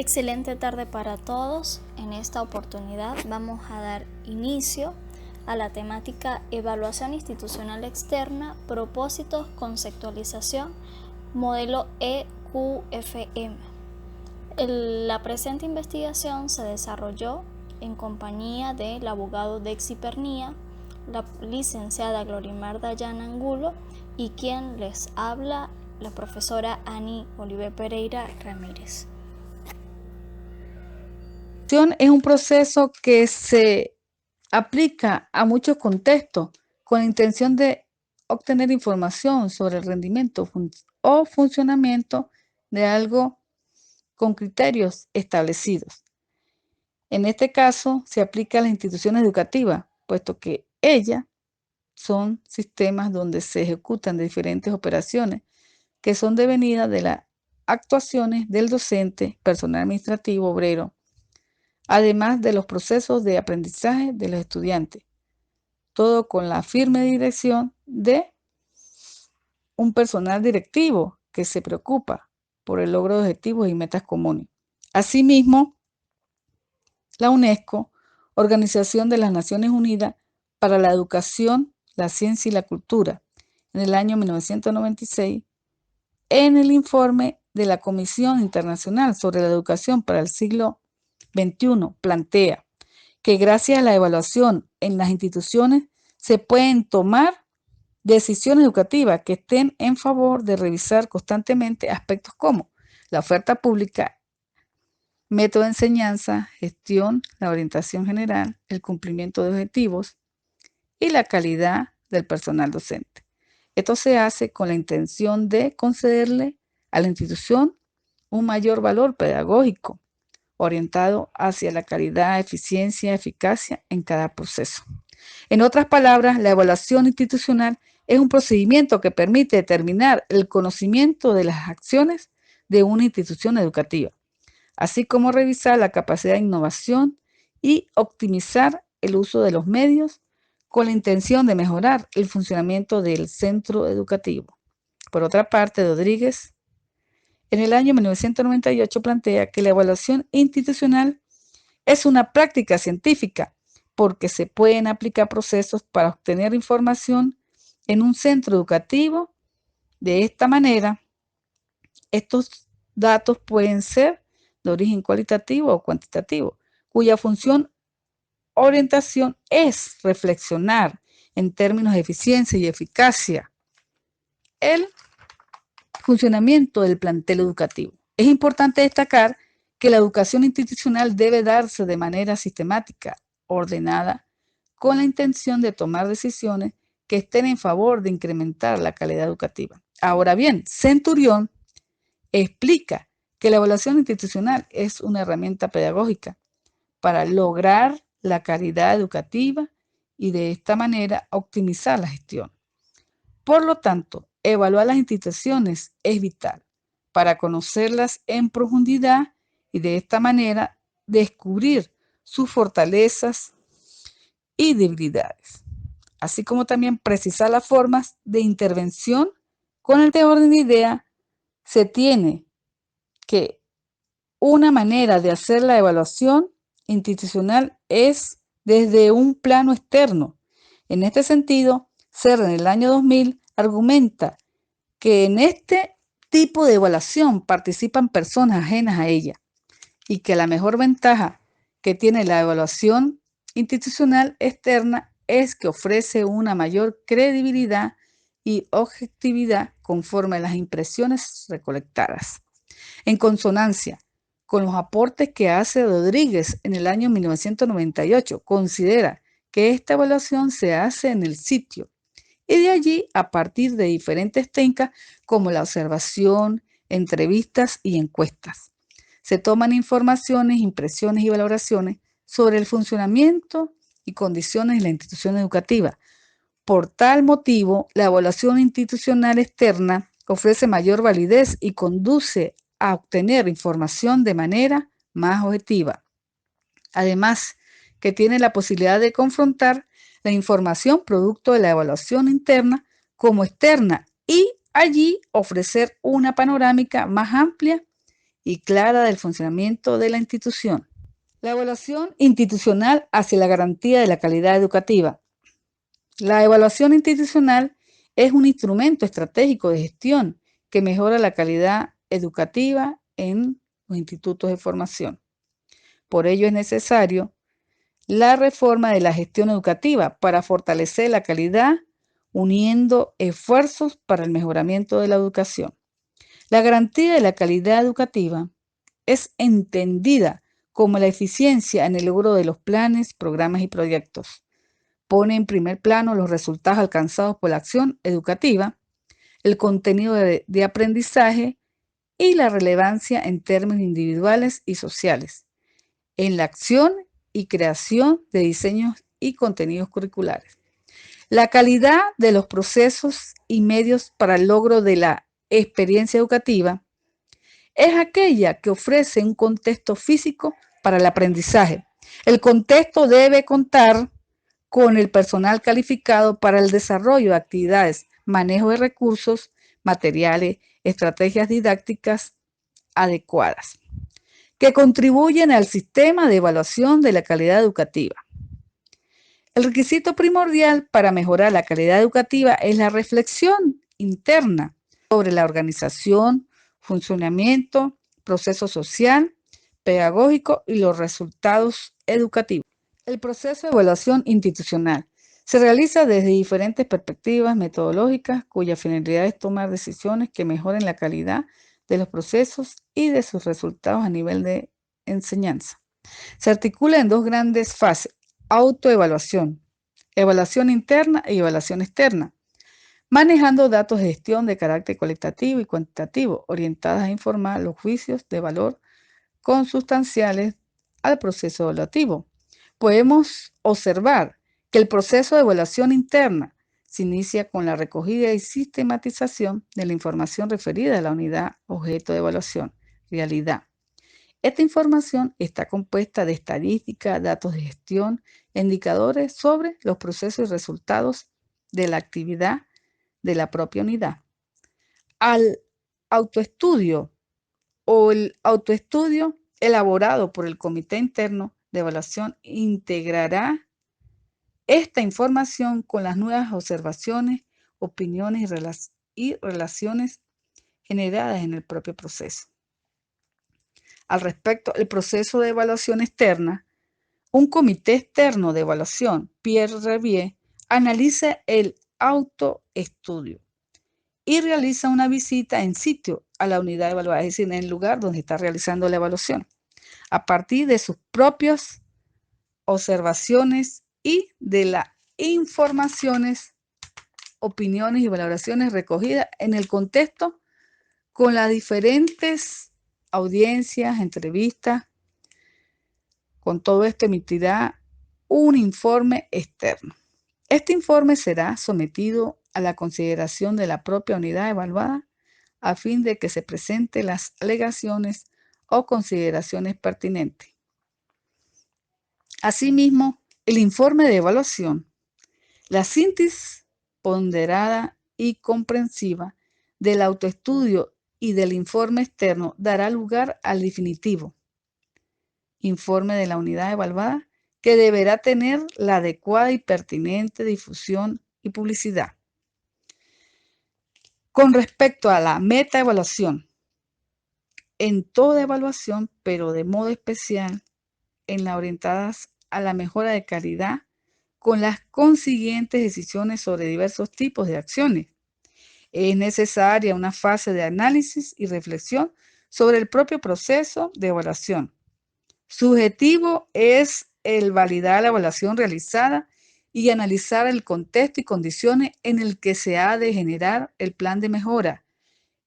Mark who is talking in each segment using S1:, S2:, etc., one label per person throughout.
S1: Excelente tarde para todos. En esta oportunidad vamos a dar inicio a la temática Evaluación Institucional Externa, Propósitos, Conceptualización, Modelo EQFM. La presente investigación se desarrolló en compañía del abogado Dexy Pernía, la licenciada Glorimar Dayana Angulo y quien les habla, la profesora Ani Olive Pereira Ramírez.
S2: Es un proceso que se aplica a muchos contextos con la intención de obtener información sobre el rendimiento o funcionamiento de algo con criterios establecidos. En este caso, se aplica a las instituciones educativas, puesto que ellas son sistemas donde se ejecutan diferentes operaciones que son devenidas de las actuaciones del docente, personal administrativo, obrero, además de los procesos de aprendizaje de los estudiantes, todo con la firme dirección de un personal directivo que se preocupa por el logro de objetivos y metas comunes. Asimismo, la UNESCO, Organización de las Naciones Unidas para la Educación, la Ciencia y la Cultura, en el año 1996, en el informe de la Comisión Internacional sobre la Educación para el siglo XXI, plantea que gracias a la evaluación en las instituciones se pueden tomar decisiones educativas que estén en favor de revisar constantemente aspectos como la oferta pública, método de enseñanza, gestión, la orientación general, el cumplimiento de objetivos y la calidad del personal docente. Esto se hace con la intención de concederle a la institución un mayor valor pedagógico, orientado hacia la calidad, eficiencia, eficacia en cada proceso. En otras palabras, la evaluación institucional es un procedimiento que permite determinar el conocimiento de las acciones de una institución educativa, así como revisar la capacidad de innovación y optimizar el uso de los medios con la intención de mejorar el funcionamiento del centro educativo. Por otra parte, Rodríguez, en el año 1998, plantea que la evaluación institucional es una práctica científica porque se pueden aplicar procesos para obtener información en un centro educativo. De esta manera, estos datos pueden ser de origen cualitativo o cuantitativo, cuya función orientación es reflexionar en términos de eficiencia y eficacia el funcionamiento del plantel educativo. Es importante destacar que la educación institucional debe darse de manera sistemática, ordenada, con la intención de tomar decisiones que estén en favor de incrementar la calidad educativa. Ahora bien, Centurión explica que la evaluación institucional es una herramienta pedagógica para lograr la calidad educativa y de esta manera optimizar la gestión. Por lo tanto, evaluar las instituciones es vital para conocerlas en profundidad y de esta manera descubrir sus fortalezas y debilidades, así como también precisar las formas de intervención. Con este orden de idea, se tiene que una manera de hacer la evaluación institucional es desde un plano externo. En este sentido, Serra en el año 2000 argumenta que en este tipo de evaluación participan personas ajenas a ella y que la mejor ventaja que tiene la evaluación institucional externa es que ofrece una mayor credibilidad y objetividad conforme a las impresiones recolectadas. En consonancia con los aportes que hace Rodríguez en el año 1998, considera que esta evaluación se hace en el sitio y de allí a partir de diferentes técnicas como la observación, entrevistas y encuestas. Se toman informaciones, impresiones y valoraciones sobre el funcionamiento y condiciones de la institución educativa. Por tal motivo, la evaluación institucional externa ofrece mayor validez y conduce a obtener información de manera más objetiva. Además, que tiene la posibilidad de confrontar la información producto de la evaluación interna como externa y allí ofrecer una panorámica más amplia y clara del funcionamiento de la institución. La evaluación institucional hacia la garantía de la calidad educativa. La evaluación institucional es un instrumento estratégico de gestión que mejora la calidad educativa en los institutos de formación. Por ello es necesario la reforma de la gestión educativa para fortalecer la calidad, uniendo esfuerzos para el mejoramiento de la educación. La garantía de la calidad educativa es entendida como la eficiencia en el logro de los planes, programas y proyectos. Pone en primer plano los resultados alcanzados por la acción educativa, el contenido de aprendizaje y la relevancia en términos individuales y sociales, en la acción y creación de diseños y contenidos curriculares. La calidad de los procesos y medios para el logro de la experiencia educativa es aquella que ofrece un contexto físico para el aprendizaje. El contexto debe contar con el personal calificado para el desarrollo de actividades, manejo de recursos, materiales, estrategias didácticas adecuadas, que contribuyen al sistema de evaluación de la calidad educativa. El requisito primordial para mejorar la calidad educativa es la reflexión interna sobre la organización, funcionamiento, proceso social, pedagógico y los resultados educativos. El proceso de evaluación institucional se realiza desde diferentes perspectivas metodológicas cuya finalidad es tomar decisiones que mejoren la calidad de los procesos y de sus resultados a nivel de enseñanza. Se articula en dos grandes fases: autoevaluación, evaluación interna y evaluación externa, manejando datos de gestión de carácter cualitativo y cuantitativo, orientadas a informar los juicios de valor consustanciales al proceso evaluativo. Podemos observar que el proceso de evaluación interna se inicia con la recogida y sistematización de la información referida a la unidad objeto de evaluación, realidad. Esta información está compuesta de estadística, datos de gestión, indicadores sobre los procesos y resultados de la actividad de la propia unidad. Al autoestudio o el autoestudio elaborado por el Comité Interno de Evaluación integrará esta información con las nuevas observaciones, opiniones y relaciones generadas en el propio proceso. Al respecto, el proceso de evaluación externa, un comité externo de evaluación, peer review, analiza el autoestudio y realiza una visita en sitio a la unidad evaluada, es decir, en el lugar donde está realizando la evaluación, a partir de sus propias observaciones y de las informaciones, opiniones y valoraciones recogidas en el contexto con las diferentes audiencias, entrevistas. Con todo esto emitirá un informe externo. Este informe será sometido a la consideración de la propia unidad evaluada a fin de que se presenten las alegaciones o consideraciones pertinentes. Asimismo, el informe de evaluación, la síntesis ponderada y comprensiva del autoestudio y del informe externo dará lugar al definitivo informe de la unidad evaluada, que deberá tener la adecuada y pertinente difusión y publicidad. Con respecto a la metaevaluación, en toda evaluación, pero de modo especial en las orientadas a la mejora de calidad, con las consiguientes decisiones sobre diversos tipos de acciones, es necesaria una fase de análisis y reflexión sobre el propio proceso de evaluación. Su objetivo es el validar la evaluación realizada y analizar el contexto y condiciones en el que se ha de generar el plan de mejora,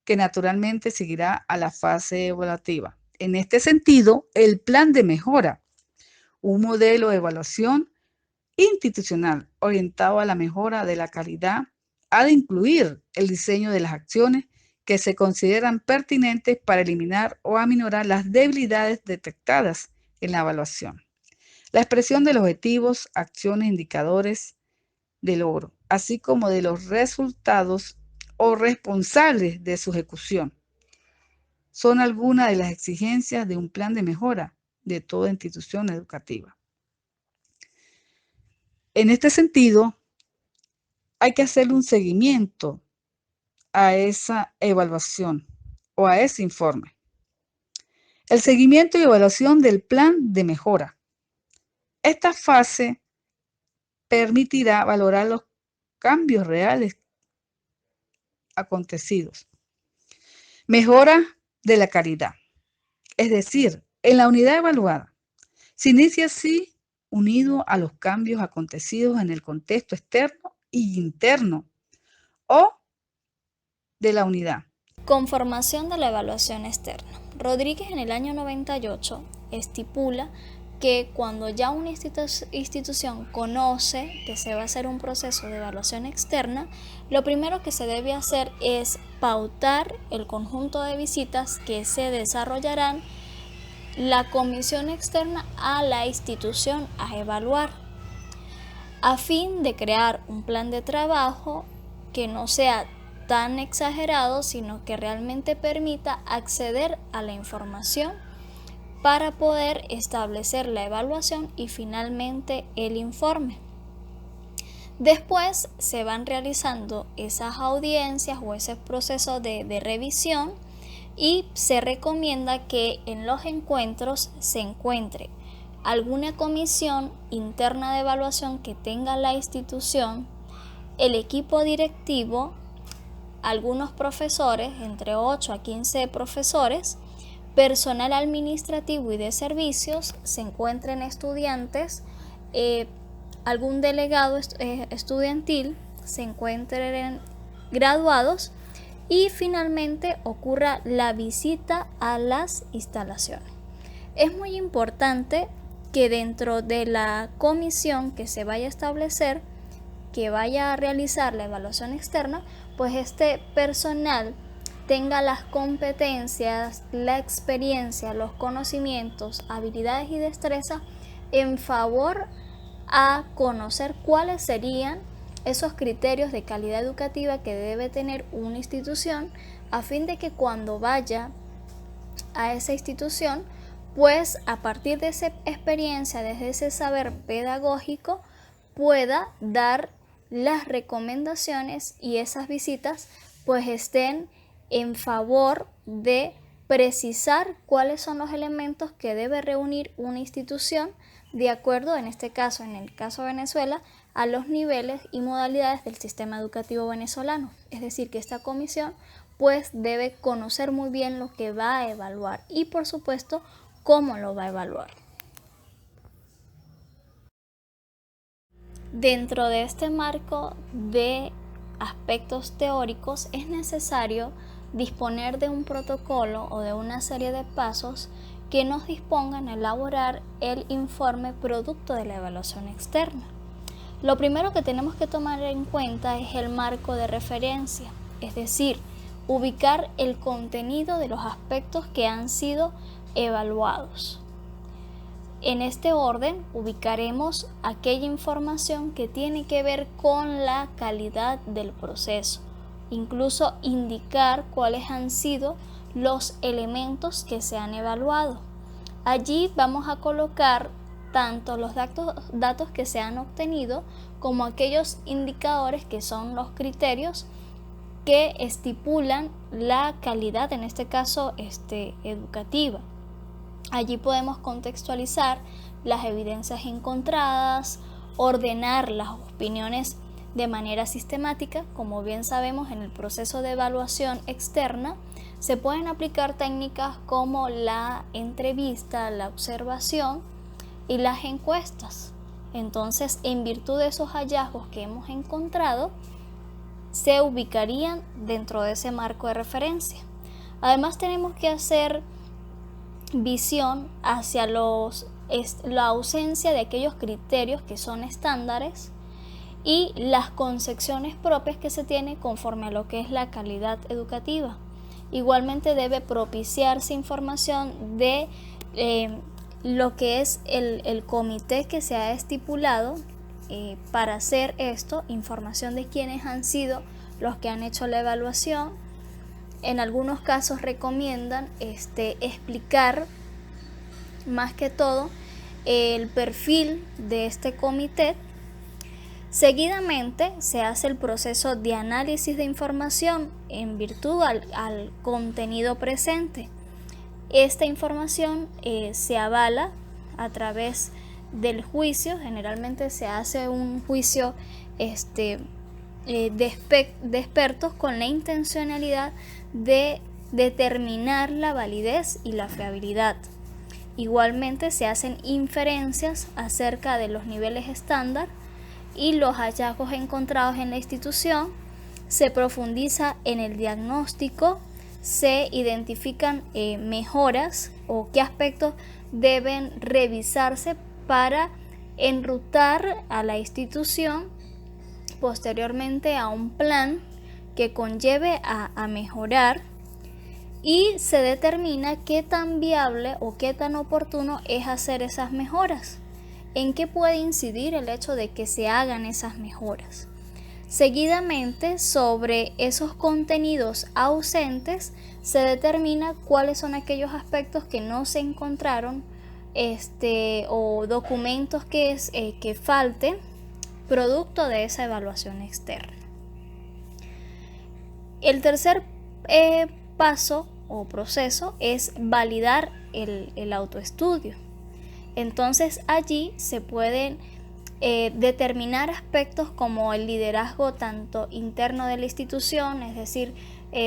S2: que naturalmente seguirá a la fase evaluativa. En este sentido, el plan de mejora, un modelo de evaluación institucional orientado a la mejora de la calidad, ha de incluir el diseño de las acciones que se consideran pertinentes para eliminar o aminorar las debilidades detectadas en la evaluación. La expresión de los objetivos, acciones, indicadores de logro, así como de los resultados o responsables de su ejecución. son algunas de las exigencias de un plan de mejora de toda institución educativa. En este sentido, hay que hacerle un seguimiento a esa evaluación o a ese informe. El seguimiento y evaluación del plan de mejora. Esta fase permitirá valorar los cambios reales acontecidos. Mejora de la calidad. Es decir, en la unidad evaluada, se inicia así unido a los cambios acontecidos en el contexto externo y interno o de la unidad.
S1: Conformación de la evaluación externa. Rodríguez en el año 98 estipula que cuando ya una institución conoce que se va a hacer un proceso de evaluación externa, lo primero que se debe hacer es pautar el conjunto de visitas que se desarrollarán la comisión externa a la institución a evaluar, a fin de crear un plan de trabajo que no sea tan exagerado, sino que realmente permita acceder a la información para poder establecer la evaluación y finalmente el informe. Después se van realizando esas audiencias o ese proceso de revisión y se recomienda que en los encuentros se encuentre alguna comisión interna de evaluación que tenga la institución, el equipo directivo, algunos profesores, entre 8 a 15 profesores, personal administrativo y de servicios, se encuentren estudiantes, algún delegado estudiantil, se encuentren graduados y finalmente ocurra la visita a las instalaciones. Es muy importante que dentro de la comisión que se vaya a establecer, que vaya a realizar la evaluación externa, pues este personal tenga las competencias, la experiencia, los conocimientos, habilidades y destrezas en favor a conocer cuáles serían esos criterios de calidad educativa que debe tener una institución, a fin de que cuando vaya a esa institución, pues a partir de esa experiencia, desde ese saber pedagógico, pueda dar las recomendaciones y esas visitas pues estén en favor de precisar cuáles son los elementos que debe reunir una institución de acuerdo, en este caso, en el caso de Venezuela, a los niveles y modalidades del sistema educativo venezolano. Es decir, que esta comisión pues debe conocer muy bien lo que va a evaluar y por supuesto cómo lo va a evaluar. Dentro de este marco de aspectos teóricos es necesario disponer de un protocolo o de una serie de pasos que nos dispongan a elaborar el informe producto de la evaluación externa. Lo primero que tenemos que tomar en cuenta es el marco de referencia, es decir, ubicar el contenido de los aspectos que han sido evaluados. En este orden ubicaremos aquella información que tiene que ver con la calidad del proceso, incluso indicar cuáles han sido los elementos que se han evaluado. Allí vamos a colocar tanto los datos que se han obtenido como aquellos indicadores que son los criterios que estipulan la calidad, en este caso educativa. Allí podemos contextualizar las evidencias encontradas, ordenar las opiniones de manera sistemática. Como bien sabemos, en el proceso de evaluación externa se pueden aplicar técnicas como la entrevista, la observación y las encuestas. Entonces, en virtud de esos hallazgos que hemos encontrado, se ubicarían dentro de ese marco de referencia. Además, tenemos que hacer visión hacia la ausencia de aquellos criterios que son estándares y las concepciones propias que se tienen conforme a lo que es la calidad educativa. Igualmente debe propiciarse información de lo que es el comité que se ha estipulado para hacer esto, información de quiénes han sido los que han hecho la evaluación, en algunos casos recomiendan explicar más que todo el perfil de este comité. Seguidamente se hace el proceso de análisis de información en virtud al contenido presente. Esta información se avala a través del juicio. Generalmente se hace un juicio de expertos con la intencionalidad de determinar la validez y la fiabilidad. Igualmente se hacen inferencias acerca de los niveles estándar y los hallazgos encontrados en la institución. Se profundiza en el diagnóstico, se identifican mejoras o qué aspectos deben revisarse para enrutar a la institución posteriormente a un plan que conlleve a mejorar, y se determina qué tan viable o qué tan oportuno es hacer esas mejoras, en qué puede incidir el hecho de que se hagan esas mejoras. Seguidamente, sobre esos contenidos ausentes, se determina cuáles son aquellos aspectos que no se encontraron o documentos que falten producto de esa evaluación externa. El tercer paso o proceso es validar el autoestudio. Entonces allí se pueden determinar aspectos como el liderazgo tanto interno de la institución, es decir,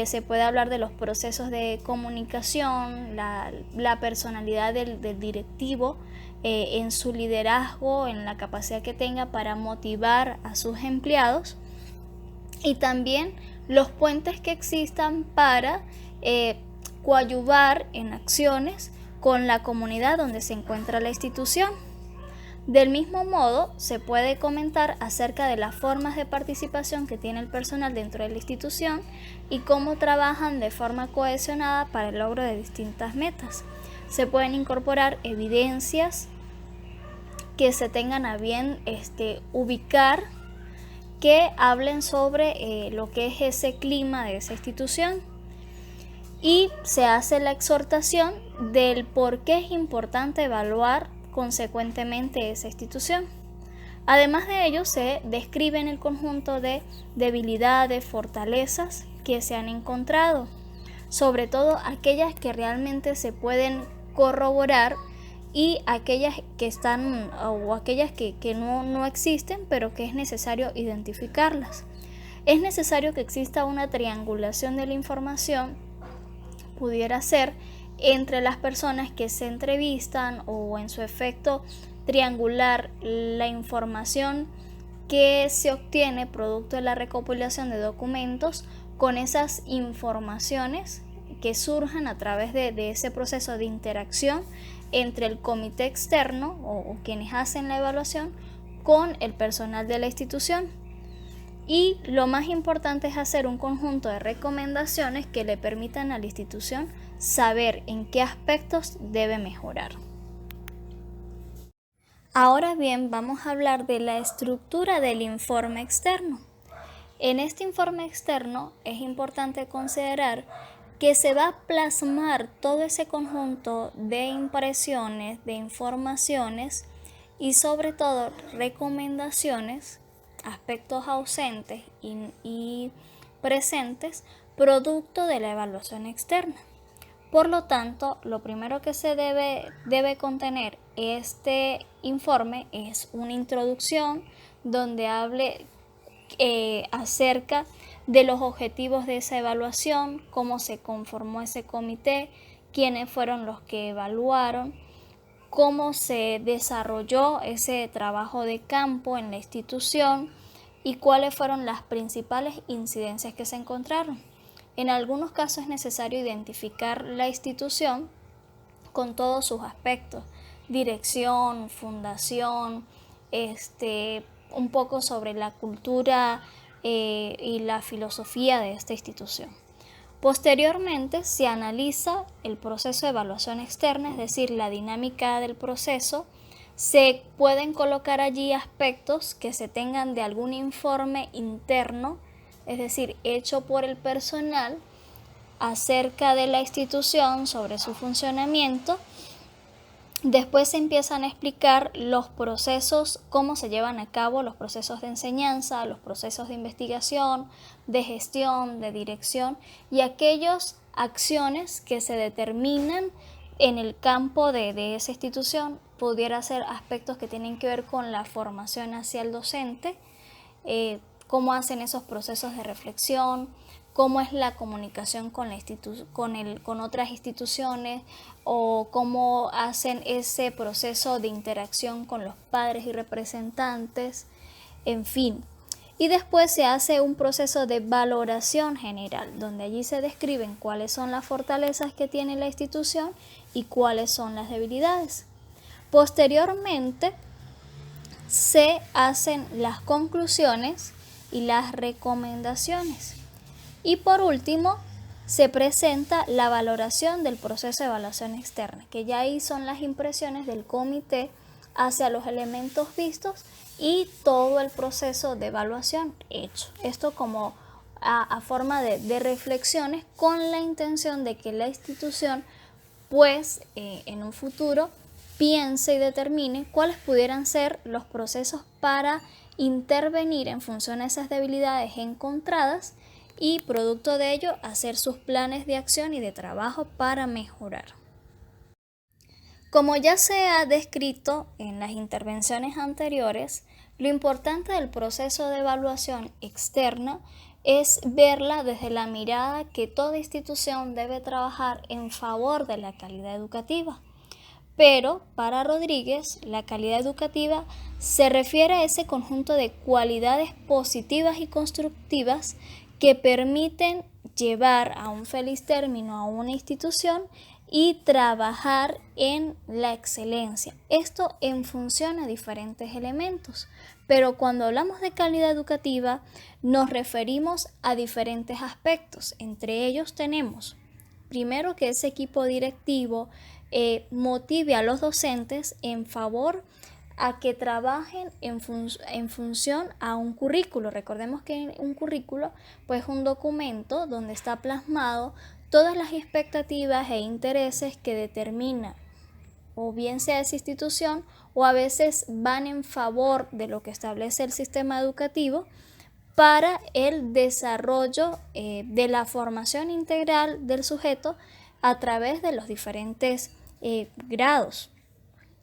S1: se puede hablar de los procesos de comunicación, la personalidad del directivo en su liderazgo, en la capacidad que tenga para motivar a sus empleados, y también los puentes que existan para coadyuvar en acciones con la comunidad donde se encuentra la institución. Del mismo modo, se puede comentar acerca de las formas de participación que tiene el personal dentro de la institución y cómo trabajan de forma cohesionada para el logro de distintas metas. Se pueden incorporar evidencias que se tengan a bien ubicar, que hablen sobre lo que es ese clima de esa institución, y se hace la exhortación del por qué es importante evaluar consecuentemente esa institución. Además de ello, se describen el conjunto de debilidades, fortalezas que se han encontrado, sobre todo aquellas que realmente se pueden corroborar y aquellas que están o aquellas que no existen, pero que es necesario identificarlas. Es necesario que exista una triangulación de la información, pudiera ser entre las personas que se entrevistan, o en su efecto triangular la información que se obtiene producto de la recopilación de documentos con esas informaciones que surjan a través de ese proceso de interacción entre el comité externo o quienes hacen la evaluación con el personal de la institución. Y lo más importante es hacer un conjunto de recomendaciones que le permitan a la institución saber en qué aspectos debe mejorar. Ahora bien, vamos a hablar de la estructura del informe externo. En este informe externo es importante considerar que se va a plasmar todo ese conjunto de impresiones, de informaciones y sobre todo recomendaciones, aspectos ausentes y presentes, producto de la evaluación externa. Por lo tanto, lo primero que se debe contener este informe es una introducción donde hable acerca de los objetivos de esa evaluación, cómo se conformó ese comité, quiénes fueron los que evaluaron, cómo se desarrolló ese trabajo de campo en la institución y cuáles fueron las principales incidencias que se encontraron. En algunos casos es necesario identificar la institución con todos sus aspectos: dirección, fundación, un poco sobre la cultura y la filosofía de esta institución. Posteriormente se analiza el proceso de evaluación externa, es decir, la dinámica del proceso. Se pueden colocar allí aspectos que se tengan de algún informe interno, es decir, hecho por el personal, acerca de la institución, sobre su funcionamiento. Después se empiezan a explicar los procesos, cómo se llevan a cabo los procesos de enseñanza, los procesos de investigación, de gestión, de dirección y aquellas acciones que se determinan en el campo de esa institución. Pudiera ser aspectos que tienen que ver con la formación hacia el docente, cómo hacen esos procesos de reflexión, cómo es la comunicación con otras instituciones o cómo hacen ese proceso de interacción con los padres y representantes, en fin. Y después se hace un proceso de valoración general, donde allí se describen cuáles son las fortalezas que tiene la institución y cuáles son las debilidades. Posteriormente se hacen las conclusiones y las recomendaciones. Y por último, se presenta la valoración del proceso de evaluación externa, que ya ahí son las impresiones del comité hacia los elementos vistos y todo el proceso de evaluación hecho. Esto como a forma de reflexiones con la intención de que la institución, pues, en un futuro piense y determine cuáles pudieran ser los procesos para intervenir en función a esas debilidades encontradas y producto de ello hacer sus planes de acción y de trabajo para mejorar. Como ya se ha descrito en las intervenciones anteriores, lo importante del proceso de evaluación externa es verla desde la mirada que toda institución debe trabajar en favor de la calidad educativa. Pero para Rodríguez, la calidad educativa se refiere a ese conjunto de cualidades positivas y constructivas que permiten llevar a un feliz término a una institución y trabajar en la excelencia. Esto en función a diferentes elementos, pero cuando hablamos de calidad educativa nos referimos a diferentes aspectos. Entre ellos tenemos, primero, que ese equipo directivo motive a los docentes en favor a que trabajen en función a un currículo. Recordemos que un currículo pues, es un documento donde está plasmado todas las expectativas e intereses que determina o bien sea esa institución o a veces van en favor de lo que establece el sistema educativo para el desarrollo de la formación integral del sujeto a través de los diferentes grados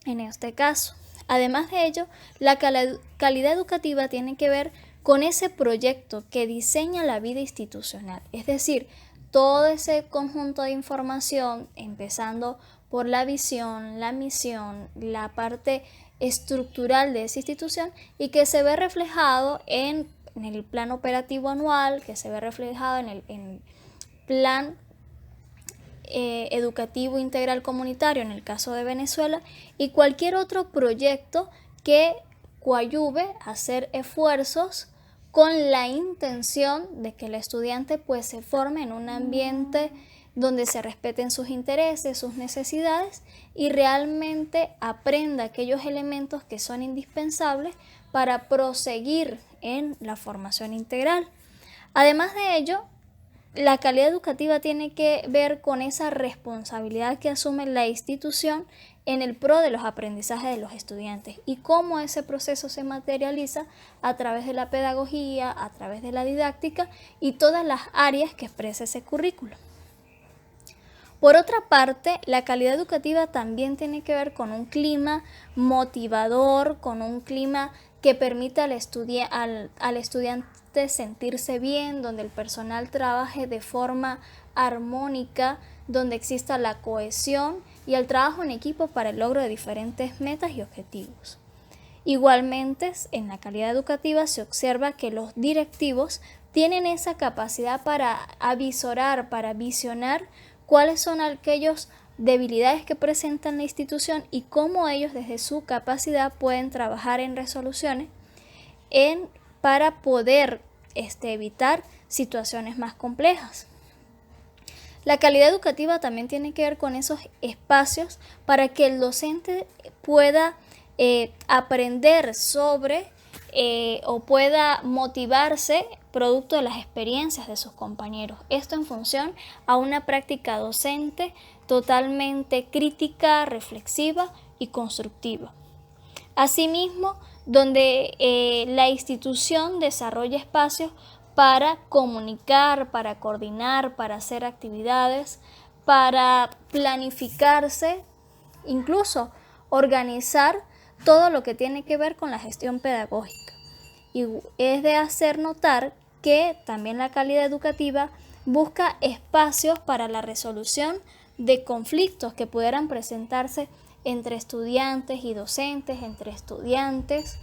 S1: en este caso. Además de ello, la calidad educativa tiene que ver con ese proyecto que diseña la vida institucional, es decir, todo ese conjunto de información, empezando por la visión, la misión, la parte estructural de esa institución y que se ve reflejado en el plan operativo anual, que se ve reflejado en el plan educativo integral comunitario en el caso de Venezuela y cualquier otro proyecto que coadyuve a hacer esfuerzos con la intención de que el estudiante pues se forme en un ambiente donde se respeten sus intereses, sus necesidades y realmente aprenda aquellos elementos que son indispensables para proseguir en la formación integral. Además de ello, la calidad educativa tiene que ver con esa responsabilidad que asume la institución en el pro de los aprendizajes de los estudiantes y cómo ese proceso se materializa a través de la pedagogía, a través de la didáctica y todas las áreas que expresa ese currículo. Por otra parte, la calidad educativa también tiene que ver con un clima motivador, con un clima que permita al estudiante sentirse bien, donde el personal trabaje de forma armónica, donde exista la cohesión y el trabajo en equipo para el logro de diferentes metas y objetivos. Igualmente, en la calidad educativa se observa que los directivos tienen esa capacidad para avisorar, para visionar cuáles son aquellas debilidades que presenta la institución y cómo ellos desde su capacidad pueden trabajar en resoluciones para poder evitar situaciones más complejas. La calidad educativa también tiene que ver con esos espacios para que el docente pueda aprender sobre o pueda motivarse producto de las experiencias de sus compañeros. Esto en función a una práctica docente totalmente crítica, reflexiva y constructiva. Asimismo, donde la institución desarrolla espacios para comunicar, para coordinar, para hacer actividades, para planificarse, incluso organizar todo lo que tiene que ver con la gestión pedagógica. Y es de hacer notar que también la calidad educativa busca espacios para la resolución de conflictos que pudieran presentarse entre estudiantes y docentes, entre estudiantes,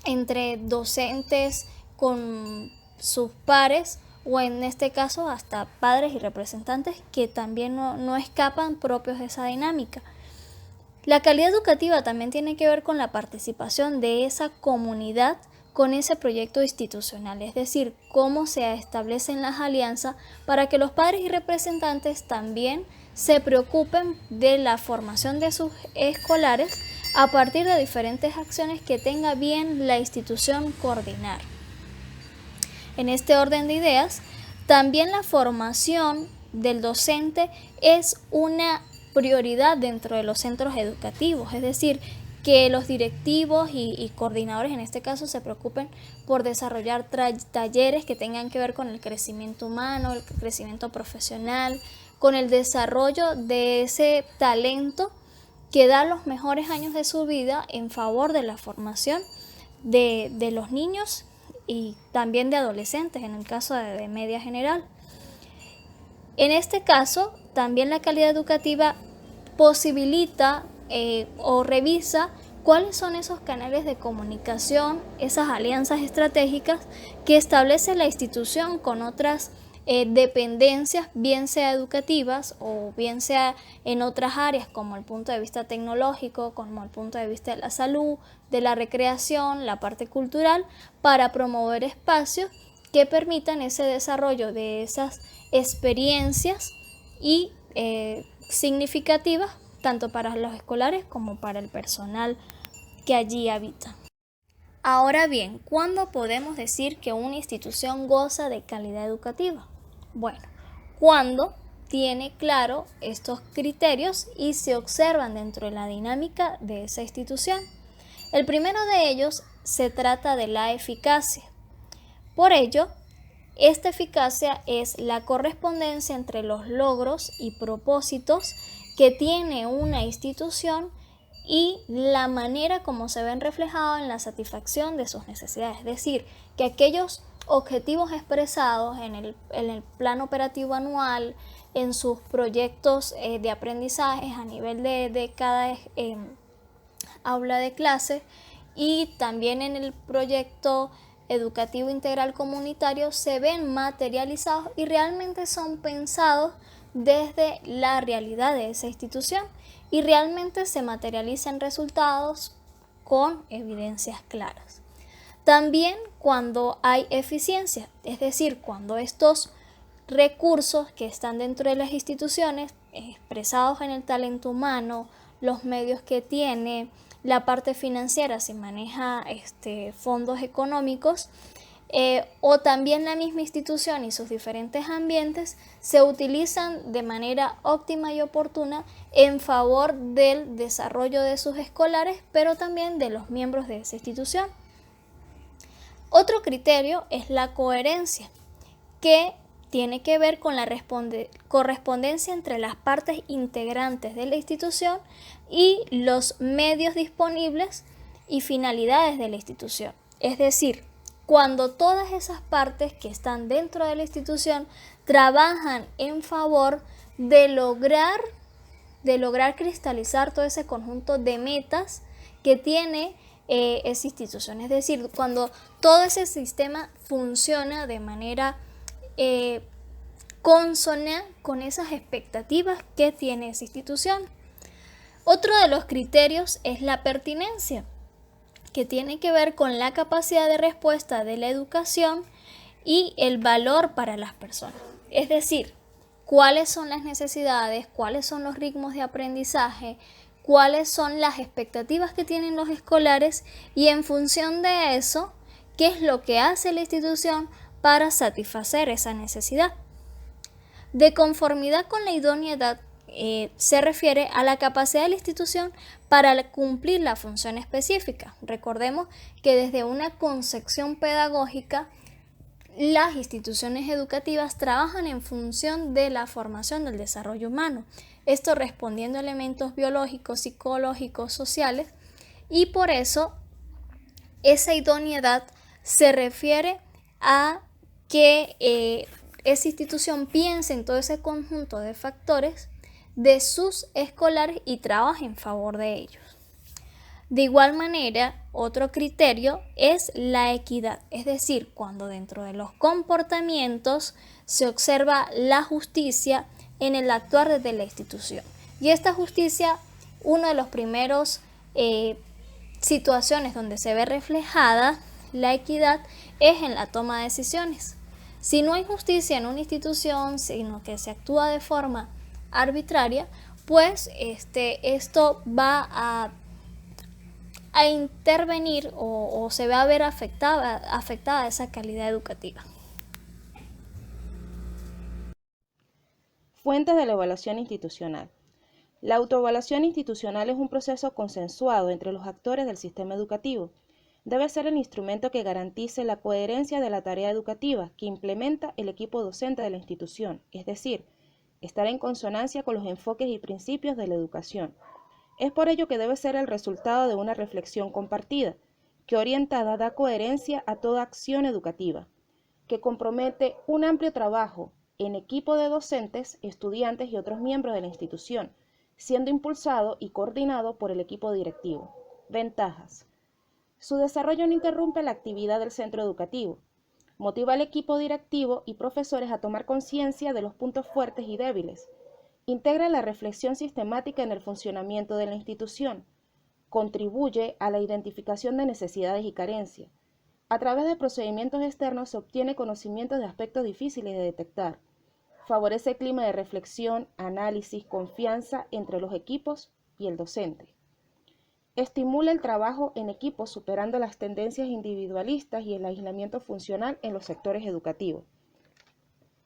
S1: entre docentes con sus pares o en este caso hasta padres y representantes que también no escapan propios de esa dinámica. La calidad educativa también tiene que ver con la participación de esa comunidad con ese proyecto institucional, es decir, cómo se establecen las alianzas para que los padres y representantes también se preocupen de la formación de sus escolares a partir de diferentes acciones que tenga bien la institución coordinar. En este orden de ideas, también la formación del docente es una prioridad dentro de los centros educativos, es decir, que los directivos y coordinadores en este caso se preocupen por desarrollar talleres que tengan que ver con el crecimiento humano, el crecimiento profesional, con el desarrollo de ese talento que da los mejores años de su vida en favor de la formación de los niños y también de adolescentes en el caso de media general. En este caso, también la calidad educativa posibilita o revisa cuáles son esos canales de comunicación, esas alianzas estratégicas que establece la institución con otras dependencias, bien sea educativas o bien sea en otras áreas como el punto de vista tecnológico, como el punto de vista de la salud, de la recreación, la parte cultural, para promover espacios que permitan ese desarrollo de esas experiencias y significativas tanto para los escolares como para el personal que allí habita. Ahora bien, ¿cuándo podemos decir que una institución goza de calidad educativa? Bueno, cuando tiene claro estos criterios y se observan dentro de la dinámica de esa institución. El primero de ellos se trata de la eficacia. Por ello, esta eficacia es la correspondencia entre los logros y propósitos que tiene una institución y la manera como se ven reflejados en la satisfacción de sus necesidades. Es decir, que aquellos objetivos expresados en el plan operativo anual, en sus proyectos de aprendizaje a nivel de cada aula de clase y también en el proyecto educativo integral comunitario se ven materializados y realmente son pensados desde la realidad de esa institución y realmente se materializan resultados con evidencias claras. También cuando hay eficiencia, es decir, cuando estos recursos que están dentro de las instituciones, expresados en el talento humano, los medios que tiene, la parte financiera, si maneja fondos económicos, o también la misma institución y sus diferentes ambientes se utilizan de manera óptima y oportuna en favor del desarrollo de sus escolares, pero también de los miembros de esa institución. Otro criterio es la coherencia, que tiene que ver con la correspondencia entre las partes integrantes de la institución y los medios disponibles y finalidades de la institución. Es decir, cuando todas esas partes que están dentro de la institución trabajan en favor de lograr cristalizar todo ese conjunto de metas que tiene esa institución. Es decir, cuando todo ese sistema funciona de manera consona con esas expectativas que tiene esa institución. Otro de los criterios es la pertinencia, que tiene que ver con la capacidad de respuesta de la educación y el valor para las personas. Es decir, cuáles son las necesidades, cuáles son los ritmos de aprendizaje, cuáles son las expectativas que tienen los escolares y en función de eso, qué es lo que hace la institución para satisfacer esa necesidad. De conformidad con la idoneidad se refiere a la capacidad de la institución para cumplir la función específica. Recordemos que desde una concepción pedagógica, las instituciones educativas trabajan en función de la formación del desarrollo humano, esto respondiendo a elementos biológicos, psicológicos, sociales, y por eso esa idoneidad se refiere a que esa institución piense en todo ese conjunto de factores de sus escolares y trabaje en favor de ellos. De igual manera, otro criterio es la equidad, es decir, cuando dentro de los comportamientos se observa la justicia en el actuar desde la institución. Y esta justicia, uno de los primeros situaciones donde se ve reflejada la equidad es en la toma de decisiones. Si no hay justicia en una institución, sino que se actúa de forma arbitraria, pues esto va a intervenir o se va a ver afectada esa calidad educativa.
S3: Fuentes de la evaluación institucional. La autoevaluación institucional es un proceso consensuado entre los actores del sistema educativo. Debe ser el instrumento que garantice la coherencia de la tarea educativa que implementa el equipo docente de la institución, es decir, estar en consonancia con los enfoques y principios de la educación. Es por ello que debe ser el resultado de una reflexión compartida, que orientada da coherencia a toda acción educativa, que compromete un amplio trabajo en equipo de docentes, estudiantes y otros miembros de la institución, siendo impulsado y coordinado por el equipo directivo. Ventajas. Su desarrollo no interrumpe la actividad del centro educativo. Motiva al equipo directivo y profesores a tomar conciencia de los puntos fuertes y débiles. Integra la reflexión sistemática en el funcionamiento de la institución. Contribuye a la identificación de necesidades y carencias. A través de procedimientos externos se obtiene conocimiento de aspectos difíciles de detectar. Favorece el clima de reflexión, análisis, confianza entre los equipos y el docente. Estimula el trabajo en equipo superando las tendencias individualistas y el aislamiento funcional en los sectores educativos.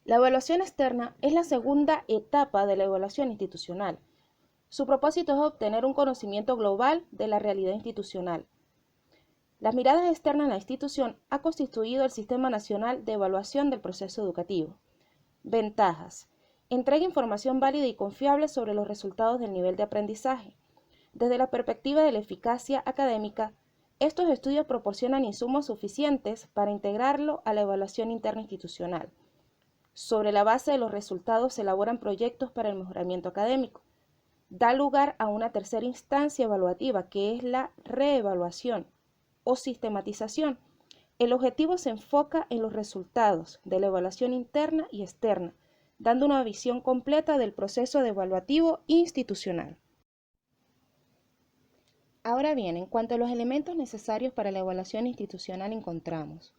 S3: La evaluación externa es la segunda etapa de la evaluación institucional. Su propósito es obtener un conocimiento global de la realidad institucional. Las miradas externas en la institución ha constituido el Sistema Nacional de Evaluación del Proceso Educativo. Ventajas. Entrega información válida y confiable sobre los resultados del nivel de aprendizaje. Desde la perspectiva de la eficacia académica, estos estudios proporcionan insumos suficientes para integrarlo a la evaluación interna institucional. Sobre la base de los resultados se elaboran proyectos para el mejoramiento académico. Da lugar a una tercera instancia evaluativa, que es la reevaluación o sistematización. El objetivo se enfoca en los resultados de la evaluación interna y externa, dando una visión completa del proceso de evaluativo institucional. Ahora bien, en cuanto a los elementos necesarios para la evaluación institucional encontramos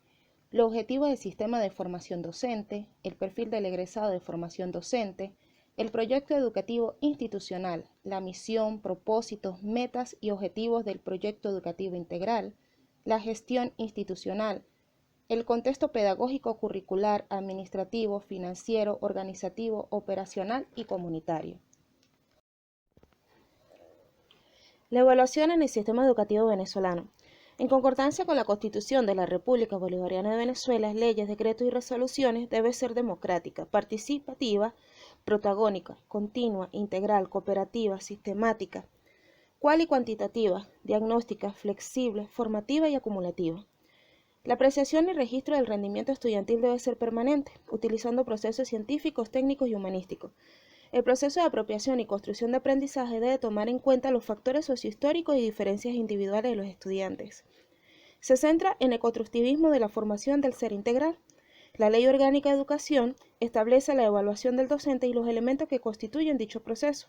S3: los objetivos del sistema de formación docente, el perfil del egresado de formación docente, el proyecto educativo institucional, la misión, propósitos, metas y objetivos del proyecto educativo integral, la gestión institucional, el contexto pedagógico, curricular, administrativo, financiero, organizativo, operacional y comunitario. La evaluación en el sistema educativo venezolano. En concordancia con la Constitución de la República Bolivariana de Venezuela, leyes, decretos y resoluciones, debe ser democrática, participativa, protagónica, continua, integral, cooperativa, sistemática, cual y cuantitativa, diagnóstica, flexible, formativa y acumulativa. La apreciación y registro del rendimiento estudiantil debe ser permanente, utilizando procesos científicos, técnicos y humanísticos. El proceso de apropiación y construcción de aprendizaje debe tomar en cuenta los factores sociohistóricos y diferencias individuales de los estudiantes. Se centra en el constructivismo de la formación del ser integral. La Ley Orgánica de Educación establece la evaluación del docente y los elementos que constituyen dicho proceso.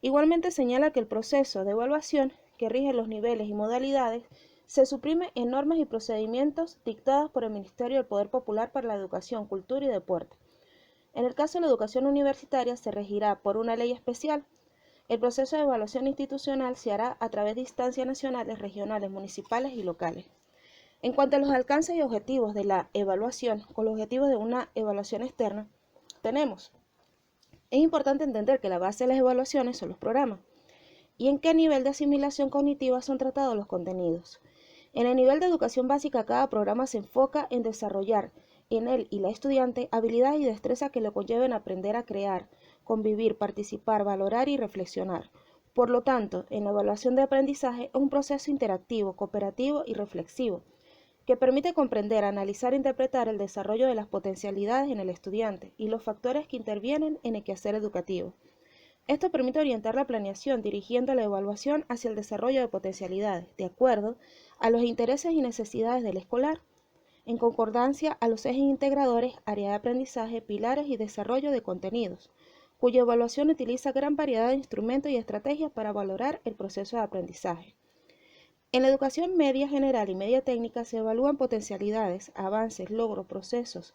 S3: Igualmente señala que el proceso de evaluación, que rige los niveles y modalidades, se suprime en normas y procedimientos dictadas por el Ministerio del Poder Popular para la Educación, Cultura y Deporte. En el caso de la educación universitaria se regirá por una ley especial. El proceso de evaluación institucional se hará a través de instancias nacionales, regionales, municipales y locales. En cuanto a los alcances y objetivos de la evaluación, con los objetivos de una evaluación externa, es importante entender que la base de las evaluaciones son los programas y en qué nivel de asimilación cognitiva son tratados los contenidos. En el nivel de educación básica, cada programa se enfoca en desarrollar en él y la estudiante habilidades y destrezas que le conlleven a aprender a crear, convivir, participar, valorar y reflexionar. Por lo tanto, en la evaluación de aprendizaje es un proceso interactivo, cooperativo y reflexivo, que permite comprender, analizar e interpretar el desarrollo de las potencialidades en el estudiante y los factores que intervienen en el quehacer educativo. Esto permite orientar la planeación, dirigiendo la evaluación hacia el desarrollo de potencialidades, de acuerdo a los intereses y necesidades del escolar, en concordancia a los ejes integradores, área de aprendizaje, pilares y desarrollo de contenidos, cuya evaluación utiliza gran variedad de instrumentos y estrategias para valorar el proceso de aprendizaje. En la educación media general y media técnica se evalúan potencialidades, avances, logros, procesos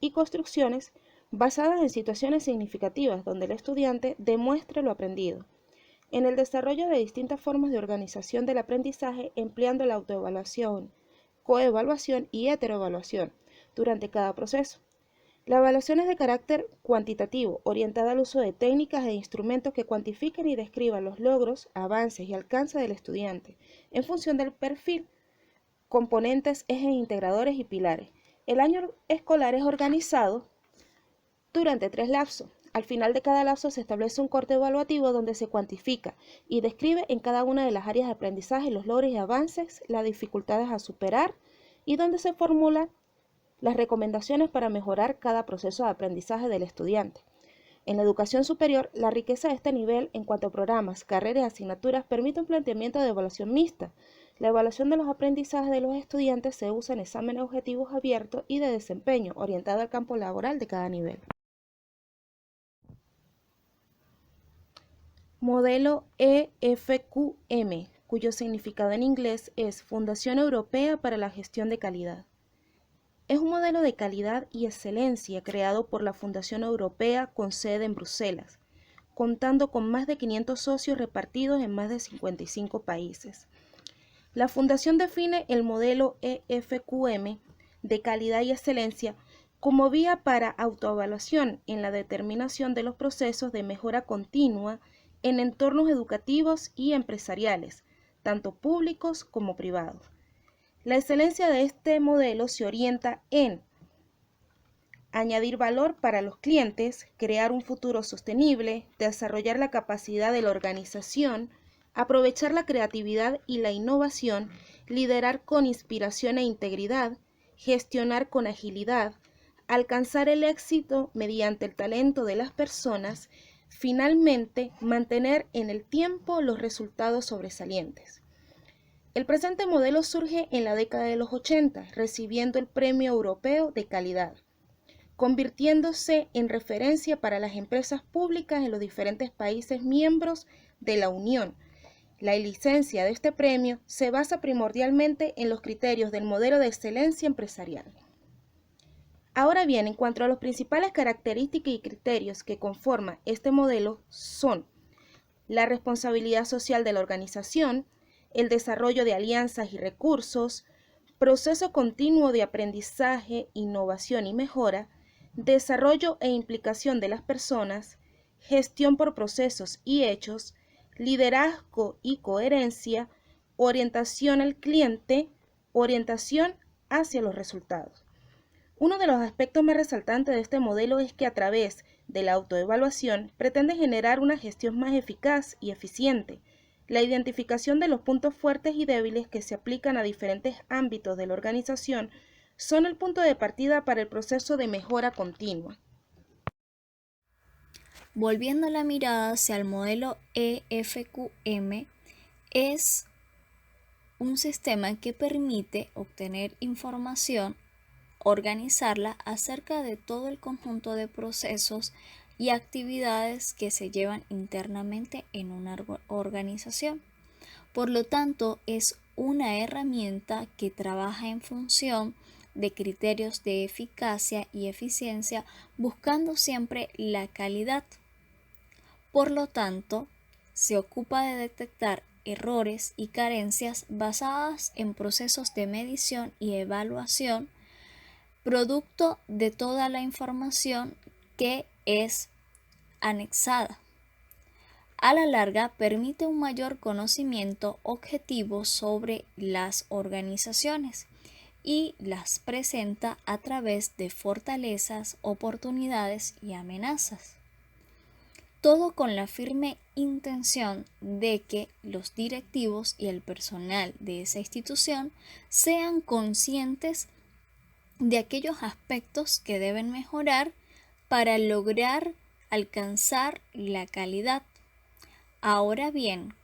S3: y construcciones basadas en situaciones significativas donde el estudiante demuestre lo aprendido. En el desarrollo de distintas formas de organización del aprendizaje empleando la autoevaluación, coevaluación y heteroevaluación durante cada proceso. La evaluación es de carácter cuantitativo, orientada al uso de técnicas e instrumentos que cuantifiquen y describan los logros, avances y alcances del estudiante, en función del perfil, componentes, ejes integradores y pilares. El año escolar es organizado durante 3 lapsos. Al final de cada lapso se establece un corte evaluativo donde se cuantifica y describe en cada una de las áreas de aprendizaje los logros y avances, las dificultades a superar y donde se formulan las recomendaciones para mejorar cada proceso de aprendizaje del estudiante. En la educación superior, la riqueza de este nivel en cuanto a programas, carreras y asignaturas permite un planteamiento de evaluación mixta. La evaluación de los aprendizajes de los estudiantes se usa en exámenes objetivos abiertos y de desempeño, orientado al campo laboral de cada nivel. Modelo EFQM, cuyo significado en inglés es Fundación Europea para la Gestión de Calidad. Es un modelo de calidad y excelencia creado por la Fundación Europea con sede en Bruselas, contando con más de 500 socios repartidos en más de 55 países. La Fundación define el modelo EFQM de calidad y excelencia como vía para autoevaluación en la determinación de los procesos de mejora continua en entornos educativos y empresariales, tanto públicos como privados. La excelencia de este modelo se orienta en añadir valor para los clientes, crear un futuro sostenible, desarrollar la capacidad de la organización, aprovechar la creatividad y la innovación, liderar con inspiración e integridad, gestionar con agilidad, alcanzar el éxito mediante el talento de las personas, finalmente mantener en el tiempo los resultados sobresalientes. El presente modelo surge en la década de los 80, recibiendo el Premio Europeo de Calidad, convirtiéndose en referencia para las empresas públicas en los diferentes países miembros de la Unión. La licencia de este premio se basa primordialmente en los criterios del modelo de excelencia empresarial. Ahora bien, en cuanto a las principales características y criterios que conforman este modelo son la responsabilidad social de la organización, el desarrollo de alianzas y recursos, proceso continuo de aprendizaje, innovación y mejora, desarrollo e implicación de las personas, gestión por procesos y hechos, liderazgo y coherencia, orientación al cliente, orientación hacia los resultados. Uno de los aspectos más resaltantes de este modelo es que a través de la autoevaluación pretende generar una gestión más eficaz y eficiente, la identificación de los puntos fuertes y débiles que se aplican a diferentes ámbitos de la organización son el punto de partida para el proceso de mejora continua.
S1: Volviendo la mirada hacia el modelo EFQM, es un sistema que permite obtener información, organizarla acerca de todo el conjunto de procesos y actividades que se llevan internamente en una organización. Por lo tanto, es una herramienta que trabaja en función de criterios de eficacia y eficiencia, buscando siempre la calidad. Por lo tanto, se ocupa de detectar errores y carencias basadas en procesos de medición y evaluación, producto de toda la información que es anexada. A la larga, permite un mayor conocimiento objetivo sobre las organizaciones y las presenta a través de fortalezas, oportunidades y amenazas. Todo con la firme intención de que los directivos y el personal de esa institución sean conscientes de aquellos aspectos que deben mejorar para lograr alcanzar la calidad. Ahora bien,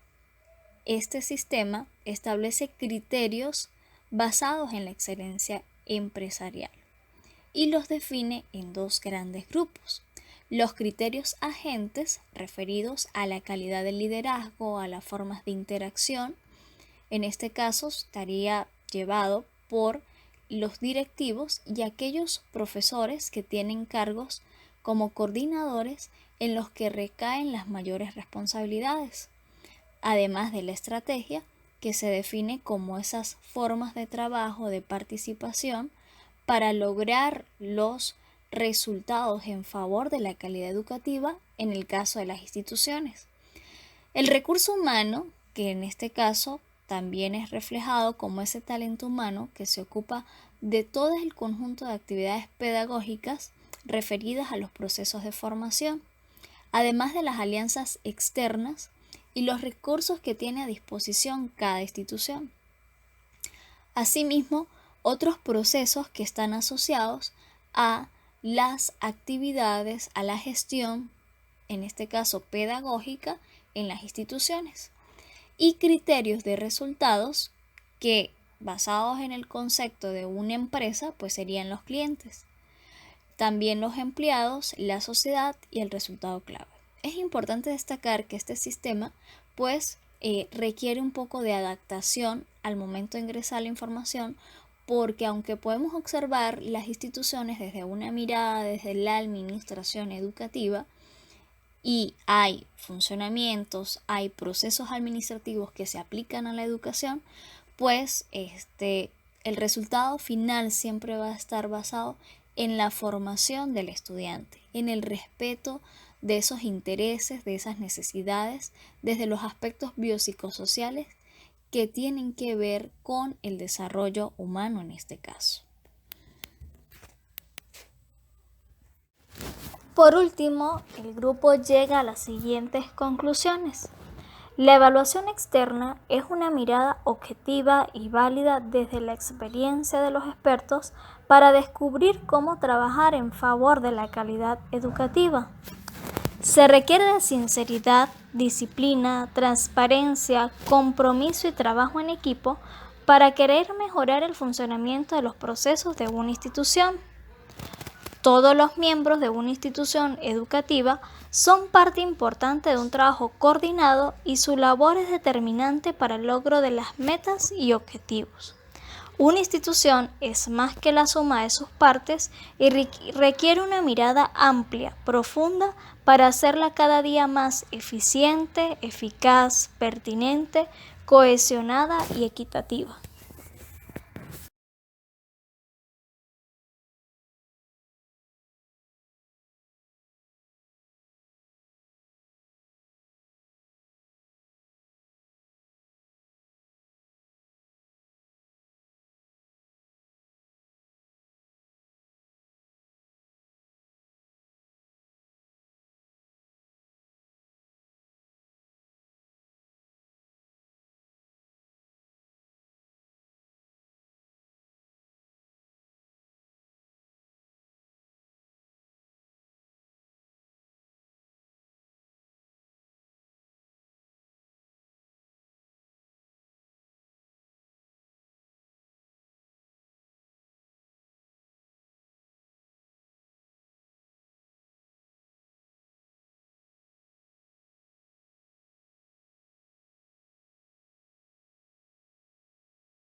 S1: este sistema establece criterios basados en la excelencia empresarial y los define en dos grandes grupos. Los criterios agentes, referidos a la calidad del liderazgo, a las formas de interacción, en este caso estaría llevado por los directivos y aquellos profesores que tienen cargos como coordinadores en los que recaen las mayores responsabilidades, además de la estrategia que se define como esas formas de trabajo, de participación, para lograr los resultados en favor de la calidad educativa en el caso de las instituciones. El recurso humano, que en este caso también es reflejado como ese talento humano que se ocupa de todo el conjunto de actividades pedagógicas referidas a los procesos de formación, además de las alianzas externas y los recursos que tiene a disposición cada institución. Asimismo, otros procesos que están asociados a las actividades, a la gestión, en este caso pedagógica, en las instituciones, y criterios de resultados que, basados en el concepto de una empresa, pues serían los clientes, también los empleados, la sociedad y el resultado clave. Es importante destacar que este sistema pues requiere un poco de adaptación al momento de ingresar la información, porque aunque podemos observar las instituciones desde una mirada desde la administración educativa y hay funcionamientos, hay procesos administrativos que se aplican a la educación, pues el resultado final siempre va a estar basado en la formación del estudiante, en el respeto de esos intereses, de esas necesidades, desde los aspectos biopsicosociales que tienen que ver con el desarrollo humano en este caso. Por último, el grupo llega a las siguientes conclusiones. La evaluación externa es una mirada objetiva y válida desde la experiencia de los expertos para descubrir cómo trabajar en favor de la calidad educativa. Se requiere de sinceridad, disciplina, transparencia, compromiso y trabajo en equipo para querer mejorar el funcionamiento de los procesos de una institución. Todos los miembros de una institución educativa son parte importante de un trabajo coordinado y su labor es determinante para el logro de las metas y objetivos. Una institución es más que la suma de sus partes y requiere una mirada amplia, profunda, para hacerla cada día más eficiente, eficaz, pertinente, cohesionada y equitativa.